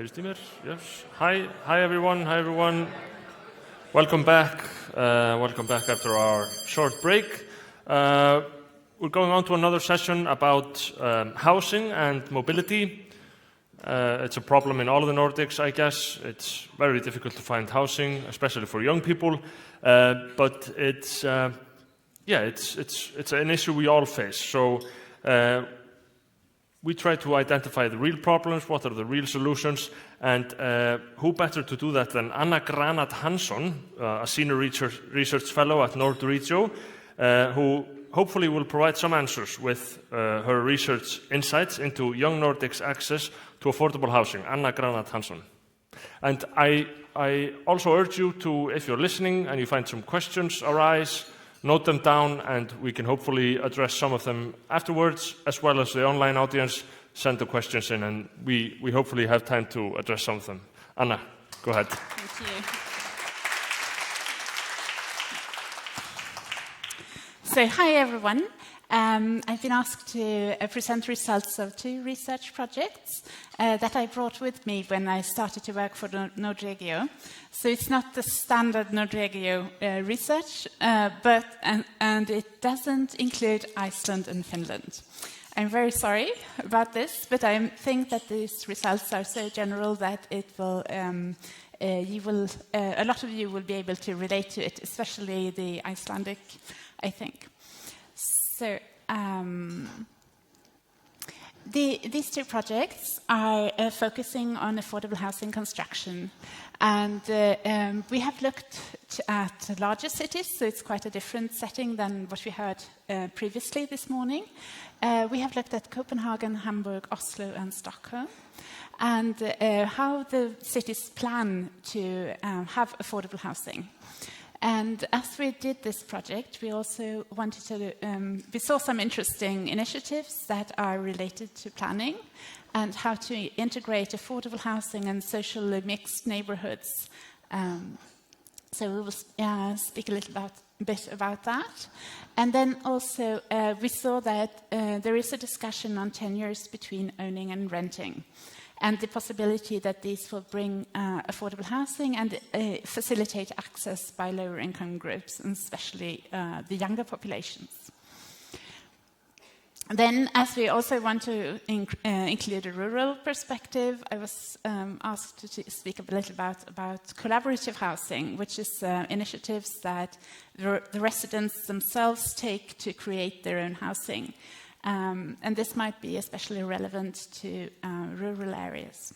Heyrist í mér? Yes. Hi everyone. Welcome back. Welcome back after our short break. We're going on to another session about housing and mobility. It's a problem in all of the Nordics, I guess. It's very difficult to find housing, especially for young people. But it's an issue we all face. So we try to identify the real problems, what are the real solutions, and who better to do that than Anna Granat Hansson, a senior research fellow at Nordregio, who hopefully will provide some answers with her research insights into young Nordics' access to affordable housing. Anna Granat Hansson. And I also urge you to, if you're listening and you find some questions arise, note them down, and we can hopefully address some of them afterwards, as well as the online audience. Send the questions in, and we hopefully have time to address some of them. Anna, go ahead. Thank you. So, hi everyone. I've been asked to present results of 2 research projects that I brought with me when I started to work for Nordregio. So it's not the standard Nordregio research, and it doesn't include Iceland and Finland. I'm very sorry about this, but I think that these results are so general that it will, a lot of you will be able to relate to it, especially the Icelandic, I think. So these 2 projects are focusing on affordable housing construction. And we have looked at larger cities, so it's quite a different setting than what we heard previously this morning. We have looked at Copenhagen, Hamburg, Oslo, and Stockholm, and how the cities plan to have affordable housing. And as we did this project, we also wanted to, we saw some interesting initiatives that are related to planning and how to integrate affordable housing and socially mixed neighborhoods. So we will speak a bit about that. And then also we saw that there is a discussion on tenures between owning and renting, and the possibility that these will bring affordable housing and facilitate access by lower income groups, and especially the younger populations. Then, as we also want to include a rural perspective, I was asked to speak a little about collaborative housing, which is initiatives that the residents themselves take to create their own housing. And this might be especially relevant to rural areas.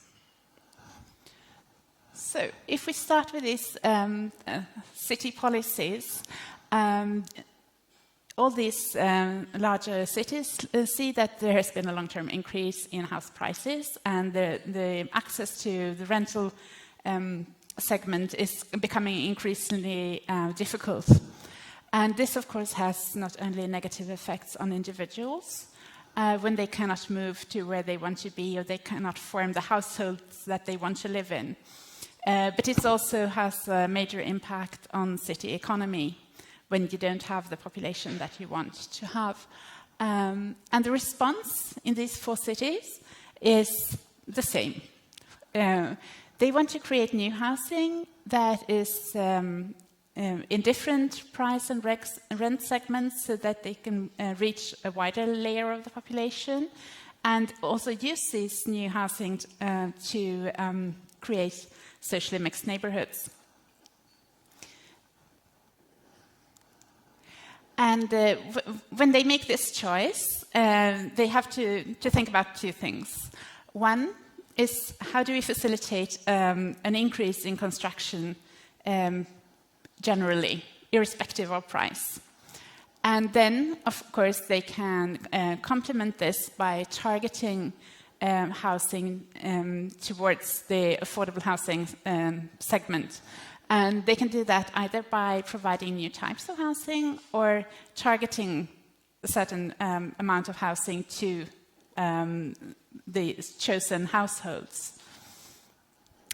So, if we start with these city policies, all these larger cities see that there has been a long-term increase in house prices, and the access to the rental segment is becoming increasingly difficult. And this, of course, has not only negative effects on individuals when they cannot move to where they want to be, or they cannot form the households that they want to live in, but it also has a major impact on city economy when you don't have the population that you want to have. And the response in these 4 cities is the same. They want to create new housing that is in different price and rent segments, so that they can reach a wider layer of the population, and also use this new housing to create socially mixed neighborhoods. And when they make this choice, they have to think about 2 things. One is, how do we facilitate an increase in construction generally, irrespective of price? And then, of course, they can complement this by targeting housing towards the affordable housing segment. And they can do that either by providing new types of housing or targeting a certain amount of housing to the chosen households.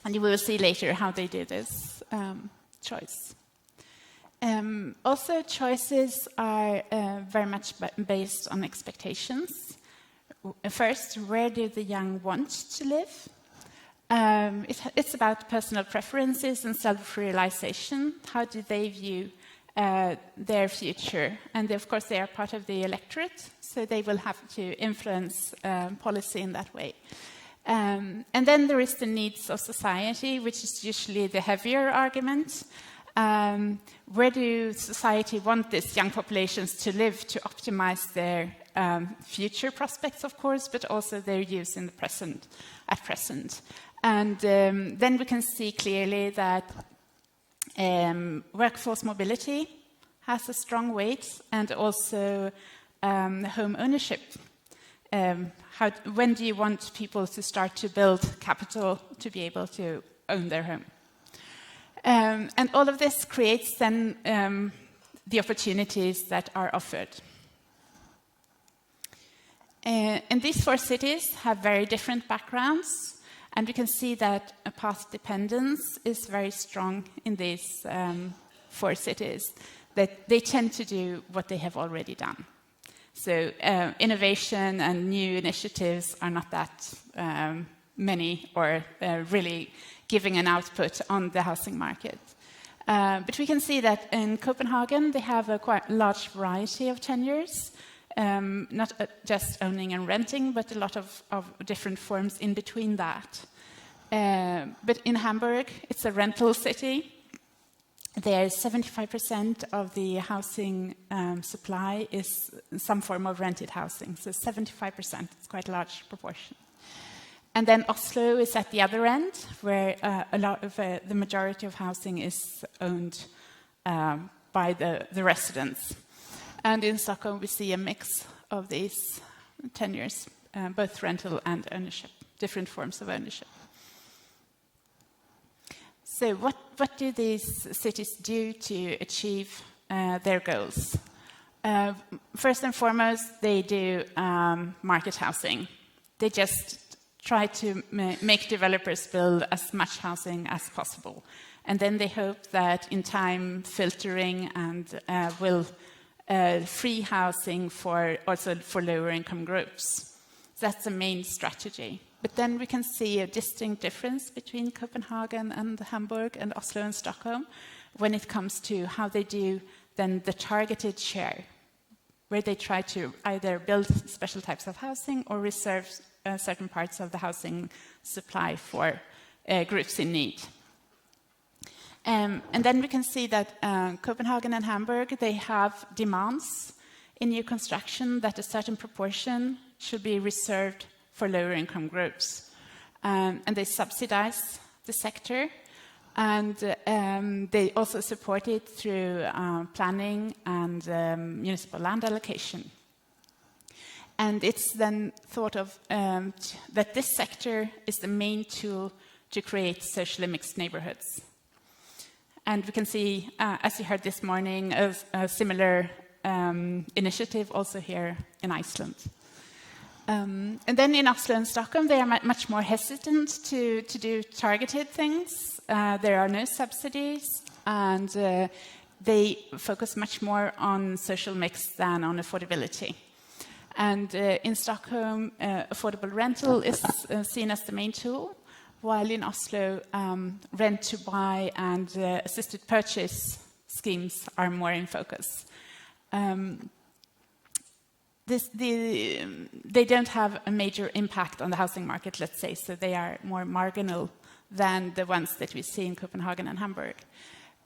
And you will see later how they do this choice. Also, choices are very much based on expectations. First, where do the young want to live? It's about personal preferences and self-realization. How do they view their future? And of course, they are part of the electorate, so they will have to influence policy in that way. And then there is the needs of society, which is usually the heavier argument. Where do society want these young populations to live to optimize their future prospects, of course, but also their use in the present, at present. And then we can see clearly that workforce mobility has a strong weight, and also home ownership. When do you want people to start to build capital to be able to own their home? And all of this creates then the opportunities that are offered. And these 4 cities have very different backgrounds, and we can see that a path dependence is very strong in these 4 cities, that they tend to do what they have already done. So innovation and new initiatives are not that many or really giving an output on the housing market. But we can see that in Copenhagen, they have a quite large variety of tenures, not just owning and renting, but a lot of different forms in between that. But in Hamburg, it's a rental city. There's 75% of the housing supply is some form of rented housing, so 75%, it's quite a large proportion. And then Oslo is at the other end, where a lot of the majority of housing is owned by the residents. And in Stockholm, we see a mix of these tenures, both rental and ownership, different forms of ownership. So what do these cities do to achieve their goals? First and foremost, they do market housing. They just try to make developers build as much housing as possible. And then they hope that in time, filtering and will free housing also for lower income groups. That's the main strategy. But then we can see a distinct difference between Copenhagen and Hamburg and Oslo and Stockholm when it comes to how they do then the targeted share, where they try to either build special types of housing or reserve certain parts of the housing supply for groups in need. And then we can see that Copenhagen and Hamburg, they have demands in new construction that a certain proportion should be reserved for lower income groups. And they subsidize the sector, and they also support it through planning and municipal land allocation. And it's then thought of that this sector is the main tool to create socially mixed neighborhoods. And we can see, as you heard this morning, a similar initiative also here in Iceland. And then in Oslo and Stockholm, they are much more hesitant to do targeted things. There are no subsidies, and they focus much more on social mix than on affordability. And in Stockholm, affordable rental is seen as the main tool, while in Oslo, rent to buy and assisted purchase schemes are more in focus. They don't have a major impact on the housing market, let's say, so they are more marginal than the ones that we see in Copenhagen and Hamburg.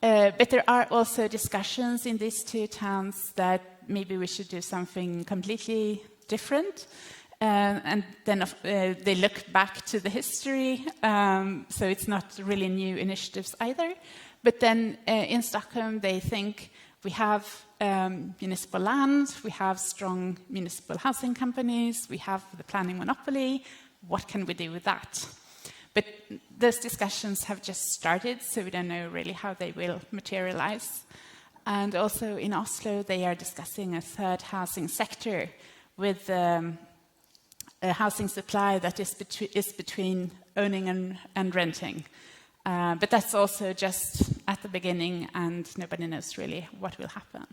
But there are also discussions in these 2 towns that maybe we should do something completely different. And then they look back to the history, so it's not really new initiatives either. But then in Stockholm, they think we have municipal land, we have strong municipal housing companies, we have the planning monopoly. What can we do with that? But those discussions have just started, so we don't know really how they will materialize. And also in Oslo, they are discussing a third housing sector with a housing supply that is between owning and renting. But that's also just at the beginning, and nobody knows really what will happen.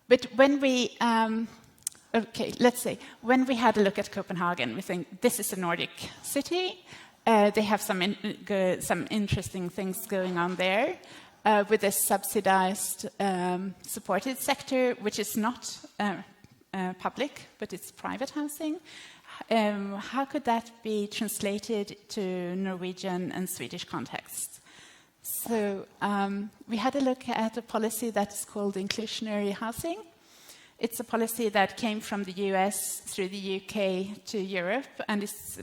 But when we okay, let's say, when we had a look at Copenhagen, we think this is a Nordic city. They have some interesting things going on there with a subsidized, supported sector, which is not public, but it's private housing. How could that be translated to Norwegian and Swedish contexts? So we had a look at a policy that is called inclusionary housing. It's a policy that came from the US through the UK to Europe and is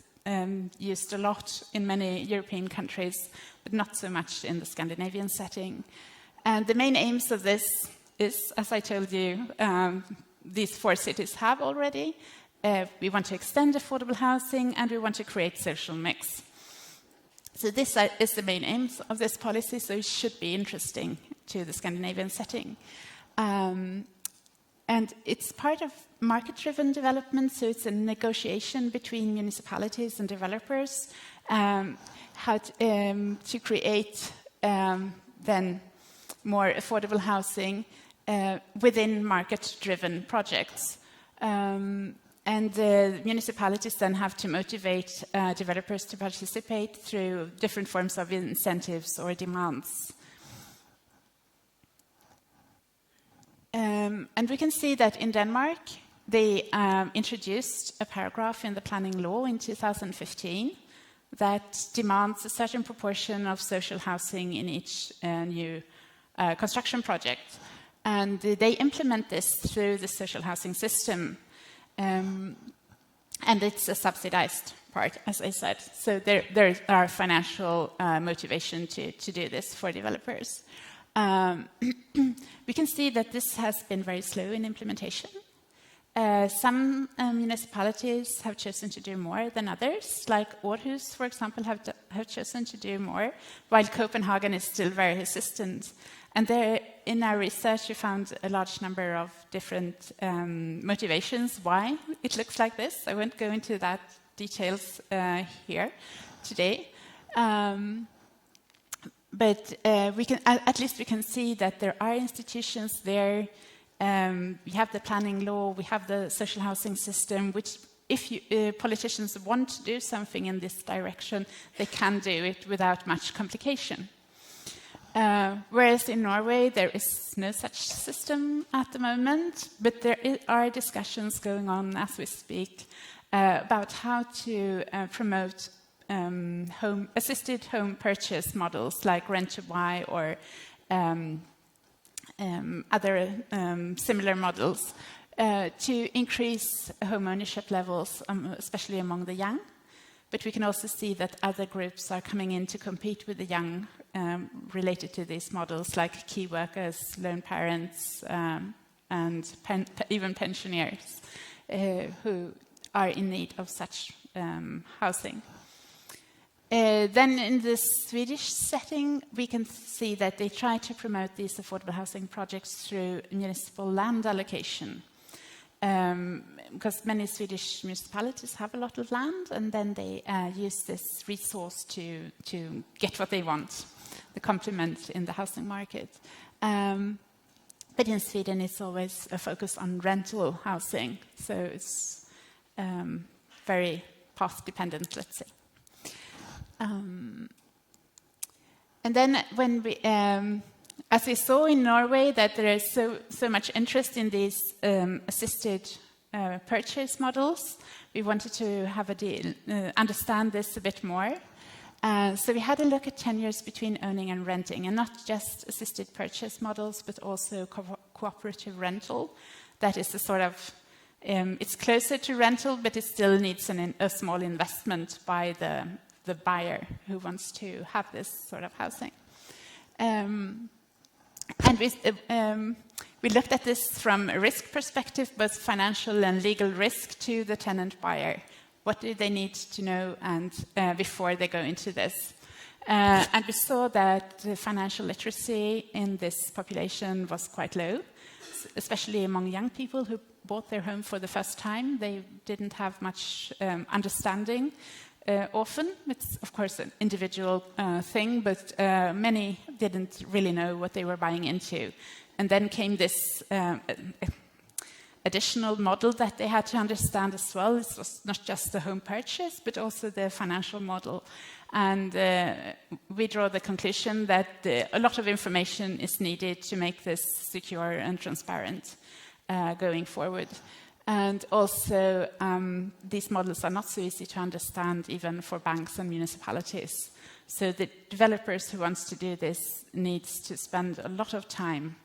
used a lot in many European countries, but not so much in the Scandinavian setting. And the main aims of this is, as I told you, these 4 cities have already. We want to extend affordable housing and we want to create social mix. So this is the main aims of this policy, so it should be interesting to the Scandinavian setting. And it's part of market-driven development, so it's a negotiation between municipalities and developers how to create then more affordable housing within market-driven projects. And the municipalities then have to motivate developers to participate through different forms of incentives or demands. And we can see that in Denmark, they introduced a paragraph in the planning law in 2015 that demands a certain proportion of social housing in each new construction project. And they implement this through the social housing system. And it's a subsidized part, as I said. So there are financial motivation to do this for developers. We can see that this has been very slow in implementation. Some municipalities have chosen to do more than others, like Aarhus, for example, have chosen to do more, while Copenhagen is still very resistant. And there, in our research, we found a large number of different motivations why it looks like this. I won't go into that details here today. But we can, at least we can see that there are institutions there. We have the planning law, we have the social housing system, which if politicians want to do something in this direction, they can do it without much complication. Whereas in Norway, there is no such system at the moment, but there are discussions going on as we speak about how to promote assisted home purchase models like rent-to-buy or other similar models to increase home ownership levels, especially among the young. But we can also see that other groups are coming in to compete with the young related to these models, like key workers, lone parents, and even pensioners who are in need of such housing. Then in the Swedish setting, we can see that they try to promote these affordable housing projects through municipal land allocation. Because many Swedish municipalities have a lot of land, and then they use this resource to get what they want, the complement in the housing market. But in Sweden, it's always a focus on rental housing, so it's very path-dependent, let's say. And then when we, as we saw in Norway, that there is so much interest in these assisted purchase models, we wanted to have understand this a bit more. So we had a look at tenures between owning and renting, and not just assisted purchase models, but also cooperative rental. That is a sort of, it's closer to rental, but it still needs a small investment by the buyer who wants to have this sort of housing. And we looked at this from a risk perspective, both financial and legal risk to the tenant buyer. What do they need to know and before they go into this? And we saw that the financial literacy in this population was quite low, especially among young people who bought their home for the first time. They didn't have much understanding. Often, it's of course an individual thing, but many didn't really know what they were buying into. And then came this additional model that they had to understand as well. This was not just the home purchase, but also the financial model. And we draw the conclusion that a lot of information is needed to make this secure and transparent going forward. And also, these models are not so easy to understand even for banks and municipalities. So the developers who wants to do this needs to spend a lot of time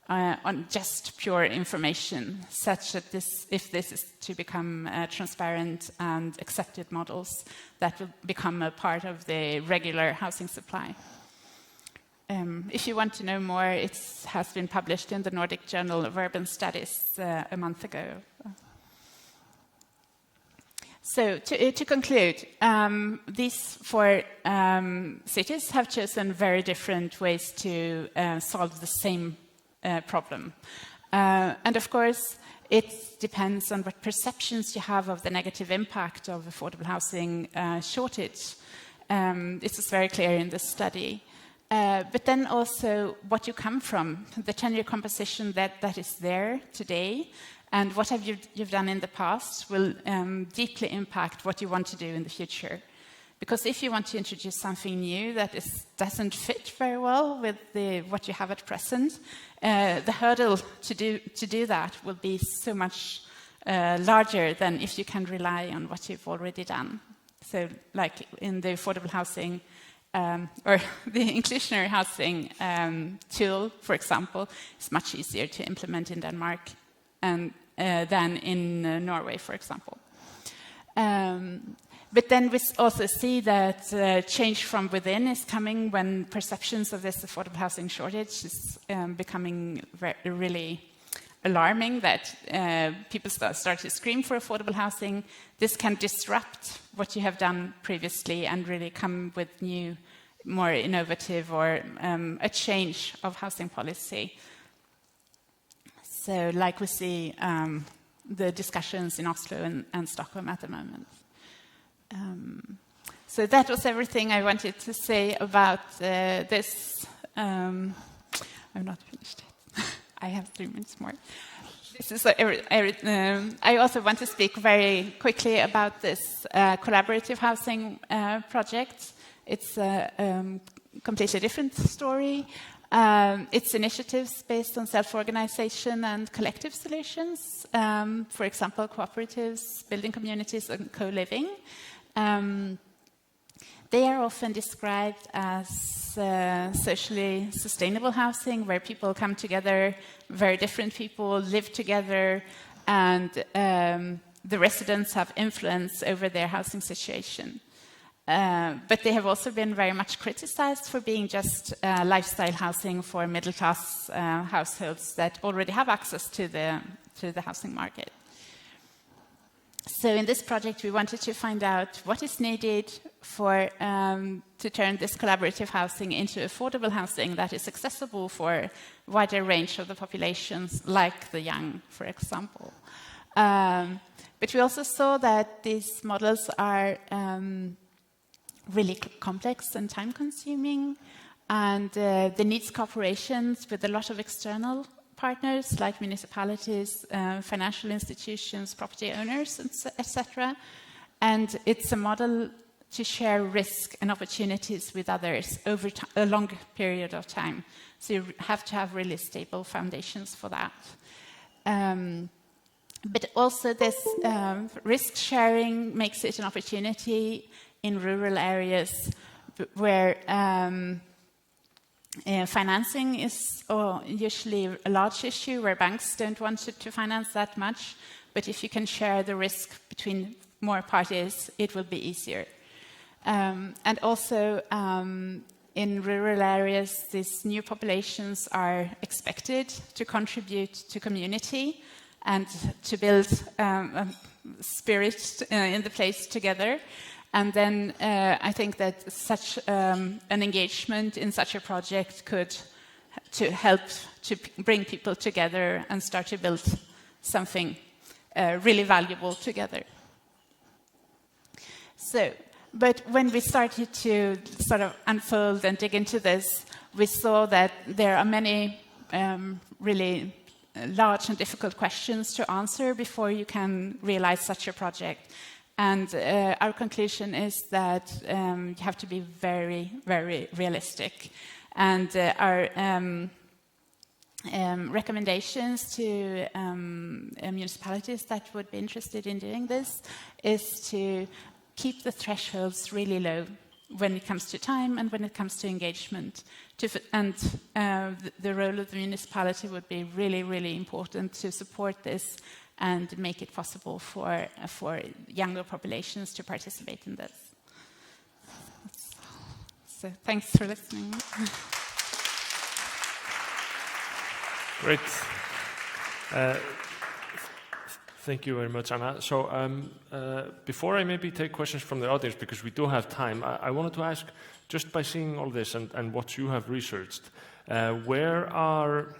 on just pure information, such that if this is to become transparent and accepted models, that will become a part of the regular housing supply. If you want to know more, it has been published in the Nordic Journal of Urban Studies a month ago. So to conclude, these 4 cities have chosen very different ways to solve the same problem. And of course, it depends on what perceptions you have of the negative impact of affordable housing shortage. This is very clear in this study. But then also what you come from, the tenure composition that is there today, and what have you've done in the past will deeply impact what you want to do in the future. Because if you want to introduce something new that doesn't fit very well with what you have at present, the hurdle to do that will be so much larger than if you can rely on what you've already done. So like in the affordable housing or the inclusionary housing tool, for example, is much easier to implement in Denmark than in Norway, for example. But then we also see that change from within is coming when perceptions of this affordable housing shortage is becoming really alarming, that people start to scream for affordable housing. This can disrupt what you have done previously and really come with new, more innovative or a change of housing policy. So like we see the discussions in Oslo and Stockholm at the moment. So that was everything I wanted to say about this. I'm not finished yet. I have 3 minutes more. This is I also want to speak very quickly about this collaborative housing project. It's a completely different story. It's initiatives based on self-organization and collective solutions. For example, cooperatives, building communities, and co-living. They are often described as socially sustainable housing, where people come together, very different people live together, and the residents have influence over their housing situation. But they have also been very much criticized for being just lifestyle housing for middle-class households that already have access to the housing market. So in this project, we wanted to find out what is needed to turn this collaborative housing into affordable housing that is accessible for a wider range of the populations, like the young, for example. But we also saw that these models are really complex and time-consuming, and the needs cooperations with a lot of external partners like municipalities, financial institutions, property owners, etc. And it's a model to share risk and opportunities with others over a long period of time. So you have to have really stable foundations for that. But also this risk sharing makes it an opportunity in rural areas where financing is usually a large issue, where banks don't want to finance that much. But if you can share the risk between more parties, it will be easier. And also in rural areas, these new populations are expected to contribute to community and to build spirit in the place together. And then I think that such an engagement in such a project could help to bring people together and start to build something really valuable together. So, but when we started to sort of unfold and dig into this, we saw that there are many really large and difficult questions to answer before you can realize such a project. And our conclusion is that you have to be very, very realistic. And our recommendations to municipalities that would be interested in doing this is to keep the thresholds really low when it comes to time and when it comes to engagement. The role of the municipality would be really, really important to support this and make it possible for younger populations to participate in this. So thanks for listening. Great. Thank you very much, Anna. So before I maybe take questions from the audience, because we do have time, I wanted to ask, just by seeing all this and what you have researched, where are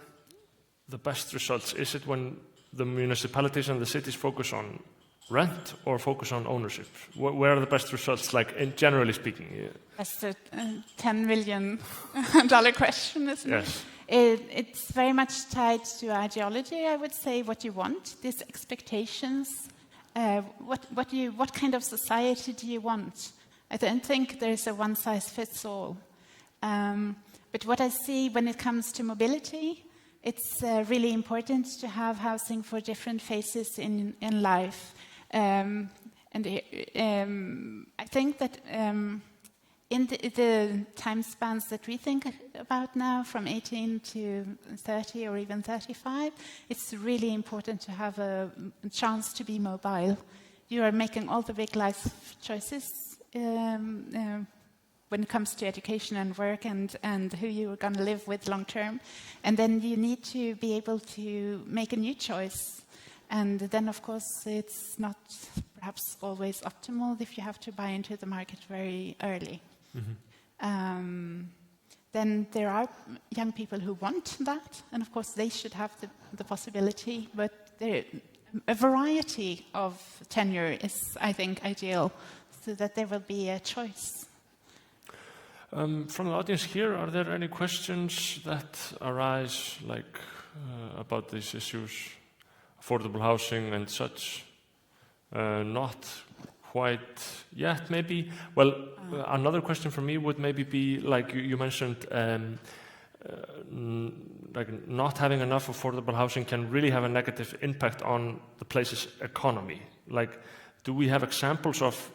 the best results? Is it when the municipalities and the cities focus on rent or focus on ownership? Where are the best results, like generally speaking? That's a $10 million question, isn't it? Yes. It's very much tied to ideology, I would say, what you want, these expectations. What kind of society do you want? I don't think there's a one-size-fits-all. But what I see when it comes to mobility, it's really important to have housing for different phases in life. I think that in the time spans that we think about now, from 18 to 30 or even 35, it's really important to have a chance to be mobile. You are making all the big life choices when it comes to education and work and who you are going to live with long term. And then you need to be able to make a new choice. And then, of course, it's not perhaps always optimal if you have to buy into the market very early. Mm-hmm. Then there are young people who want that, and of course they should have the possibility, but a variety of tenure is, I think, ideal, so that there will be a choice. From the audience here, are there any questions that arise, like about these issues, affordable housing and such? Not quite yet, maybe. Well, another question for me would maybe be, like you mentioned, like not having enough affordable housing can really have a negative impact on the place's economy. Like, do we have examples of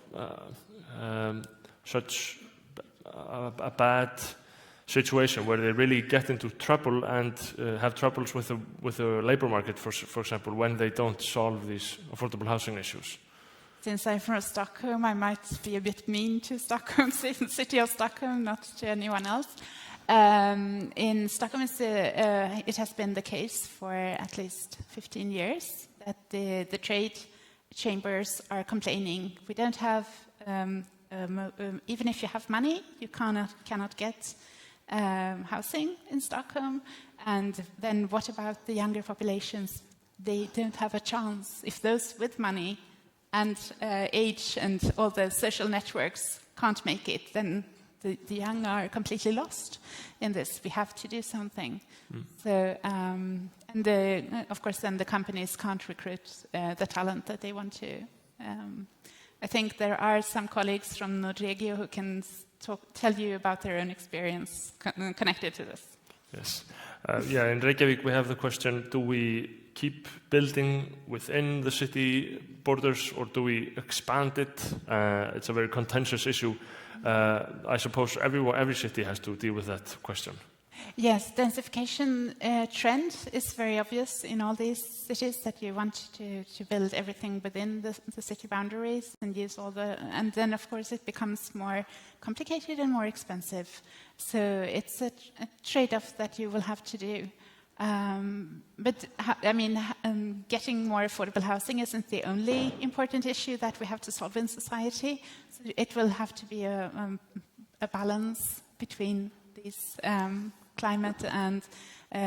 such a bad situation where they really get into trouble and have troubles with the labor market, for example, when they don't solve these affordable housing issues? Since I'm from Stockholm, I might be a bit mean to Stockholm, city of Stockholm, not to anyone else. In Stockholm, it has been the case for at least 15 years that the trade chambers are complaining. We don't have, even if you have money, you cannot get housing in Stockholm. And then what about the younger populations? They don't have a chance. If those with money and age and all the social networks can't make it, then the young are completely lost in this. We have to do something. So, of course, then the companies can't recruit the talent that they want to. I think there are some colleagues from Nordregio who can tell you about their own experience connected to this. Yes. In Reykjavik, we have the question, do we keep building within the city borders or do we expand it? It's a very contentious issue. I suppose every city has to deal with that question. Yes, densification trend is very obvious in all these cities, that you want to build everything within the city boundaries and use all and then of course it becomes more complicated and more expensive. So it's a trade-off that you will have to do. But I mean, getting more affordable housing isn't the only important issue that we have to solve in society. So it will have to be a balance between these climate and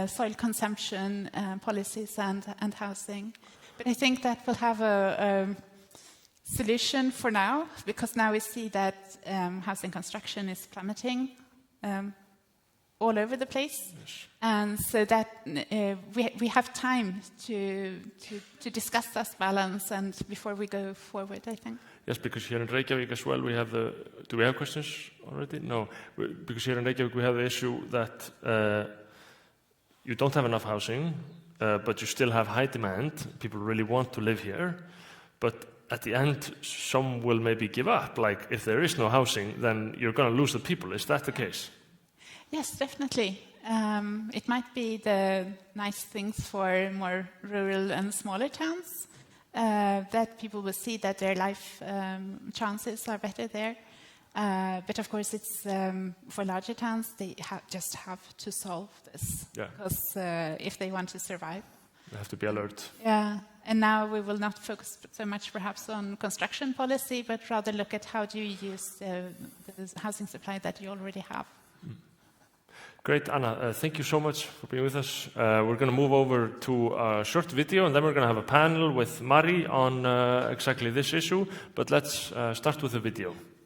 soil consumption policies and housing. But I think that will have a solution for now, because now we see that housing construction is plummeting all over the place. Yes. And so that we have time to discuss that balance and before we go forward, I think. Yes, because here in Reykjavik as well, we have the... Do we have questions already? No. Because here in Reykjavik, we have the issue that you don't have enough housing, but you still have high demand. People really want to live here. But at the end, some will maybe give up. Like, if there is no housing, then you're going to lose the people. Is that the case? Yes, definitely. It might be the nice things for more rural and smaller towns, that people will see that their life chances are better there. But of course, it's for larger towns, they just have to solve this. Yeah. Because if they want to survive. They have to be alert. Yeah. And now we will not focus so much perhaps on construction policy, but rather look at how do you use the housing supply that you already have. Great, Anna. Thank you so much for being with us. We're going to move over to a short video, and then we're going to have a panel with Mari on exactly this issue. But let's start with the video.